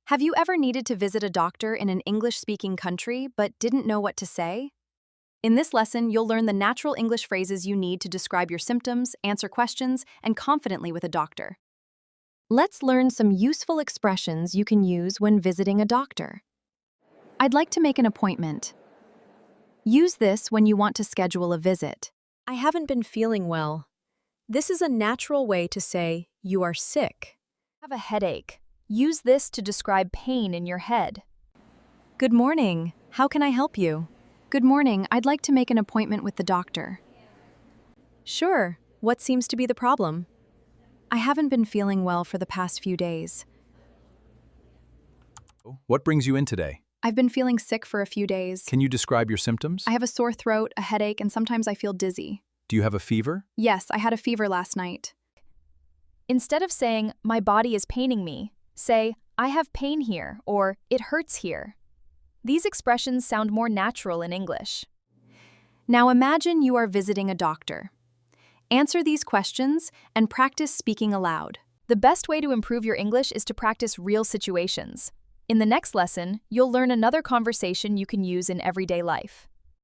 Have you ever needed to visit a doctor in an English-speaking country but didn't know what to say? In this lesson, you'll learn the natural English phrases you need to describe your symptoms, answer questions, and confidently with a doctor. Let's learn some useful expressions you can use when visiting a doctor. I'd like to make an appointment. Use this when you want to schedule a visit. I haven't been feeling well. This is a natural way to say you are sick. Have a headache. Use this to describe pain in your head. Good morning. How can I help you? Good morning. I'd like to make an appointment with the doctor. Sure. What seems to be the problem? I haven't been feeling well for the past few days. What brings you in today? I've been feeling sick for a few days. Can you describe your symptoms? I have a sore throat, a headache, and sometimes I feel dizzy. Do you have a fever? Yes, I had a fever last night. Instead of saying, "My body is paining me," say, "I have pain here," or "It hurts here." These expressions sound more natural in English. Now imagine you are visiting a doctor. Answer these questions and practice speaking aloud. The best way to improve your English is to practice real situations. In the next lesson, you'll learn another conversation you can use in everyday life.